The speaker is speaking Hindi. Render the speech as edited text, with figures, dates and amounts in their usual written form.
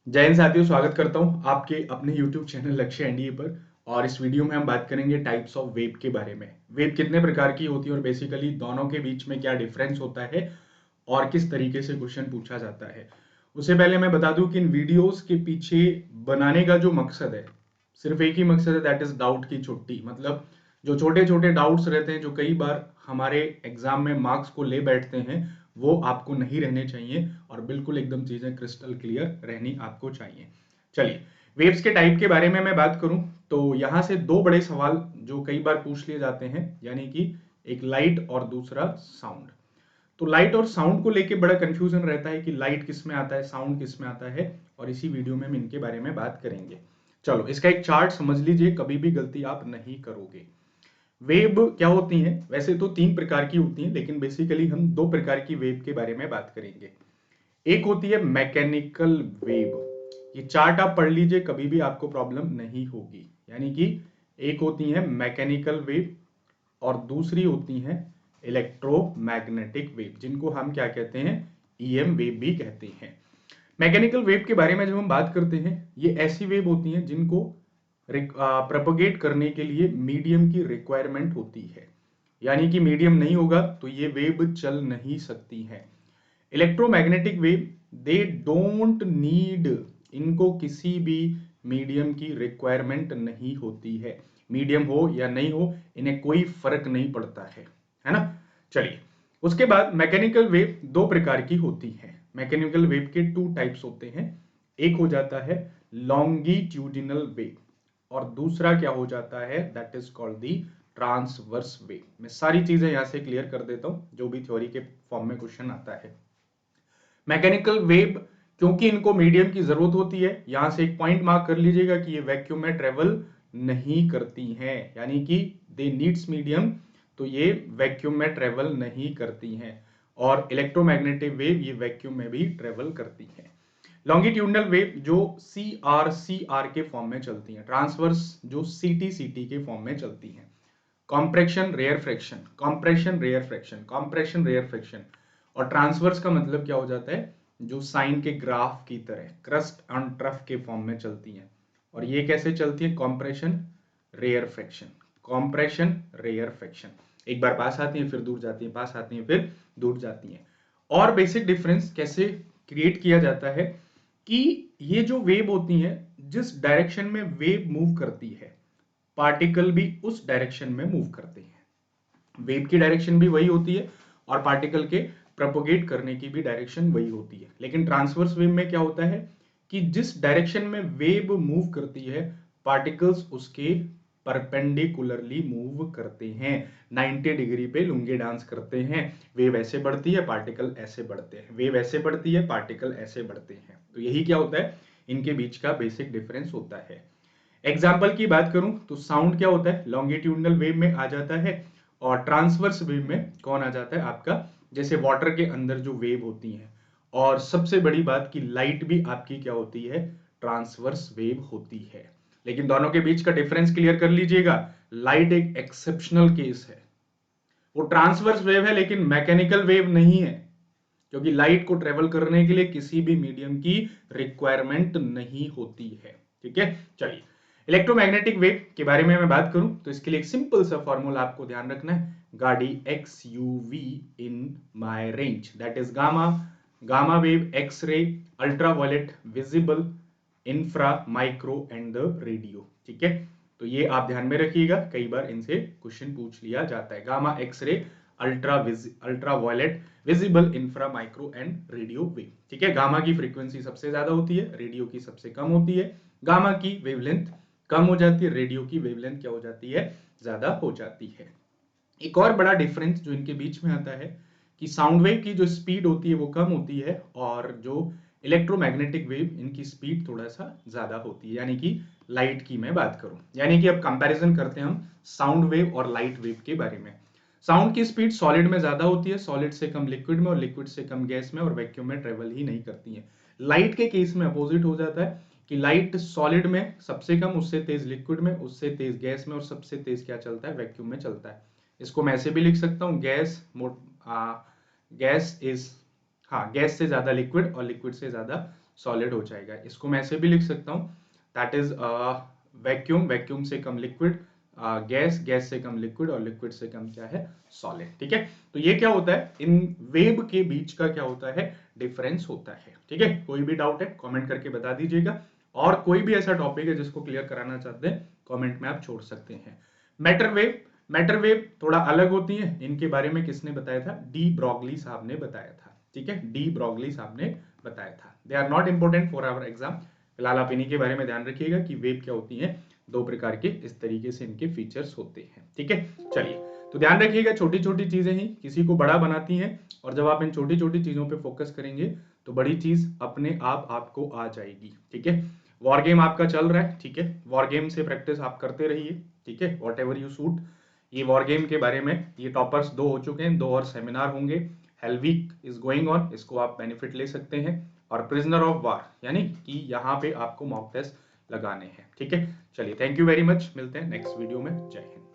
जय हिंद साथियों, स्वागत करता हूं आपके अपने YouTube चैनल लक्ष्य एनडीए पर। और इस वीडियो में हम बात करेंगे टाइप्स ऑफ वेब के बारे में। वेब कितने प्रकार की होती है और बेसिकली दोनों के बीच में क्या डिफरेंस होता है और किस तरीके से क्वेश्चन पूछा जाता है। उससे पहले मैं बता दूं कि इन वीडियोस के पीछे बनाने का जो मकसद है, सिर्फ एक ही मकसद है, दैट इज डाउट की छुट्टी। मतलब जो छोटे छोटे डाउट्स रहते हैं जो कई बार हमारे एग्जाम में मार्क्स को ले बैठते हैं, वो आपको नहीं रहने चाहिए और बिल्कुल एकदम चीजें क्रिस्टल क्लियर रहनी आपको चाहिए। चलिए, वेव्स के टाइप के बारे में मैं बात करूं तो यहां से दो बड़े सवाल जो कई बार पूछ लिए जाते हैं, यानी कि एक लाइट और दूसरा साउंड। तो लाइट और साउंड को लेके बड़ा कंफ्यूजन रहता है कि लाइट किस में आता है, साउंड किस में आता है, और इसी वीडियो में हम इनके बारे में बात करेंगे। चलो, इसका एक चार्ट समझ लीजिए, कभी भी गलती आप नहीं करोगे। वेब क्या होती हैं? वैसे तो तीन प्रकार की होती हैं, लेकिन बेसिकली हम दो प्रकार की वेब के बारे में बात करेंगे। एक होती है मैकेनिकल वेव। ये चार्ट आप पढ़ लीजिए, कभी भी आपको प्रॉब्लम नहीं होगी। यानी कि एक होती है मैकेनिकल वेव और दूसरी होती है इलेक्ट्रोमैग्नेटिक वेव, जिनको हम क्या कहते हैं, ईएम वेव भी कहते हैं। मैकेनिकल वेव के बारे में जब हम बात करते हैं, ये ऐसी वेव होती हैं जिनको प्रोपगेट करने के लिए मीडियम की रिक्वायरमेंट होती है। यानी कि मीडियम नहीं होगा तो ये वेव चल नहीं सकती है। Electromagnetic wave, they don't need, इनको किसी भी मीडियम की रिक्वायरमेंट नहीं होती है। मीडियम हो या नहीं हो, इन्हें कोई फर्क नहीं पड़ता है ना। चलिए, उसके बाद मैकेनिकल वेव दो प्रकार की होती है। मैकेनिकल वेव के टू टाइप्स होते हैं। एक हो जाता है लॉन्गिट्यूडिनल वेव और दूसरा क्या हो जाता है, that is called the transverse wave. मैं सारी चीजें यहां से क्लियर कर देता हूं जो भी थ्योरी के फॉर्म में क्वेश्चन आता है। मैकेनिकल वेव, क्योंकि इनको मीडियम की जरूरत होती है, यहां से एक पॉइंट मार्क कर लीजिएगा कि ये वैक्यूम में ट्रेवल नहीं करती हैं, यानी कि दे नीड्स मीडियम, तो ये वैक्यूम में ट्रेवल नहीं करती हैं। और इलेक्ट्रोमैग्नेटिक वेव ये वैक्यूम में भी ट्रेवल करती हैं। लॉन्गिट्यूडनल वेव जो सी आर के फॉर्म में चलती हैं, ट्रांसवर्स जो सी टी के फॉर्म में चलती हैं। Compression rarefaction, compression rarefaction, compression rarefaction. और ट्रांसवर्स का मतलब क्या हो जाता है, जो साइन के ग्राफ की तरह क्रस्ट ऑन ट्रफ के फॉर्म में चलती हैं। और ये कैसे चलती है, compression rarefaction, compression rarefaction. एक बार पास आती है फिर दूर जाती है, पास आती है फिर दूर जाती है। और बेसिक डिफरेंस कैसे क्रिएट किया जाता है कि ये जो वेव होती है, जिस डायरेक्शन में वेव मूव करती है, पार्टिकल भी उस डायरेक्शन में मूव करते हैं। वेव की डायरेक्शन भी वही होती है और पार्टिकल के प्रोपोगेट करने की भी डायरेक्शन वही होती है। लेकिन ट्रांसवर्स वेव में क्या होता है कि जिस डायरेक्शन में वेव मूव करती है, पार्टिकल्स उसके परपेंडिकुलरली मूव करते हैं। 90 डिग्री पे लुंगे डांस करते हैं। वेव ऐसे बढ़ती है, पार्टिकल ऐसे बढ़ते हैं, वेव ऐसे बढ़ती है, पार्टिकल ऐसे बढ़ते हैं। तो यही क्या होता है, इनके बीच का बेसिक डिफरेंस होता है। एग्जाम्पल की बात करूं तो साउंड क्या होता है, लॉन्गिट्यूडनल वेव में आ जाता है। और ट्रांसवर्स वेव में कौन आ जाता है आपका, जैसे वाटर के अंदर जो वेव होती है। और सबसे बड़ी बात कि लाइट भी आपकी क्या होती है, ट्रांसवर्स वेव होती है। लेकिन दोनों के बीच का डिफरेंस क्लियर कर लीजिएगा। लाइट एक एक्सेप्शनल केस है, वो ट्रांसवर्स वेव है लेकिन मैकेनिकल वेव नहीं है, क्योंकि लाइट को ट्रेवल करने के लिए किसी भी मीडियम की रिक्वायरमेंट नहीं होती है। ठीक है, चलिए, इलेक्ट्रोमैग्नेटिक वेव के बारे में मैं बात करूं तो इसके लिए एक सिंपल सा फॉर्मूला आपको ध्यान रखना है, गाड़ी X U V in my range, that is gamma. Gamma wave, X ray, ultraviolet, visible, infra, micro and the radio. ठीक है, तो ये आप ध्यान में रखिएगा, कई बार इनसे क्वेश्चन पूछ लिया जाता है। Gamma, x ray, ultraviolet, visible, infra, micro and radio wave. ठीक है, गामा की फ्रीक्वेंसी सबसे ज्यादा होती है, रेडियो की सबसे कम होती है। गामा की वेवलेंथ कम हो जाती है, रेडियो की वेवलेंथ क्या हो जाती है, ज्यादा हो जाती है। एक और बड़ा डिफरेंस जो इनके बीच में आता है कि साउंड वेव की जो स्पीड होती है वो कम होती है, और जो इलेक्ट्रोमैग्नेटिक वेव इनकी स्पीड थोड़ा सा ज्यादा होती है। यानी कि लाइट की मैं बात करूं, यानी कि अब कंपैरिजन करते हैं हम साउंड वेव और लाइट वेव के बारे में। साउंड की स्पीड सॉलिड में ज्यादा होती है, सॉलिड से कम लिक्विड में, और लिक्विड से कम गैस में, और वैक्यूम में ट्रेवल ही नहीं करती है। लाइट के केस में अपोजिट हो जाता है कि लाइट सॉलिड में सबसे कम, उससे तेज लिक्विड में, उससे तेज गैस में, और सबसे तेज क्या चलता है, वैक्यूम में चलता है। इसको मैं ऐसे भी लिख सकता हूं, गैस इज, हाँ, गैस से ज्यादा लिक्विड और लिक्विड से ज्यादा सॉलिड हो जाएगा। इसको मैं ऐसे भी लिख सकता हूँ, दैट इज वैक्यूम, वैक्यूम से कम लिक्विड, गैस, गैस से कम लिक्विड, और लिक्विड से कम क्या है, सॉलिड। ठीक है, तो ये क्या होता है, इन वेब के बीच का क्या होता है, डिफरेंस होता है। ठीक है, कोई भी डाउट है कमेंट करके बता दीजिएगा, और कोई भी ऐसा टॉपिक है जिसको क्लियर कराना चाहते हैं कमेंट में आप छोड़ सकते हैं। मैटर वेव, मैटर वेव थोड़ा अलग होती है, इनके बारे में किसने बताया था, डी ब्रॉगली साहब ने बताया था। ठीक है, डी ब्रॉगली साहब ने बताया था। They are not important for our exam, फिलहाल आप इन्हीं के बारे में ध्यान रखिएगा कि वेव क्या होती है, दो प्रकार के, इस तरीके से इनके फीचर्स होते हैं। ठीक है, चलिए, तो ध्यान रखिएगा, छोटी छोटी चीजें ही किसी को बड़ा बनाती हैं, और जब आप इन छोटी छोटी चीजों पे फोकस करेंगे तो बड़ी चीज अपने आप आपको आ जाएगी। ठीक है, वॉर गेम आपका चल रहा है, ठीक है, वॉर गेम से प्रैक्टिस आप करते रहिए। ठीक है, वॉट एवर यू सूट। ये वॉर गेम के बारे में ये टॉपर्स 2 हो चुके हैं, 2 और सेमिनार होंगे, hell week is going on, इसको आप बेनिफिट ले सकते हैं, और प्रिजनर ऑफ वार, यानी कि यहाँ पे आपको मॉक टेस्ट लगाने हैं। ठीक है, चलिए, थैंक यू वेरी मच, मिलते हैं नेक्स्ट वीडियो में, जय हिंद।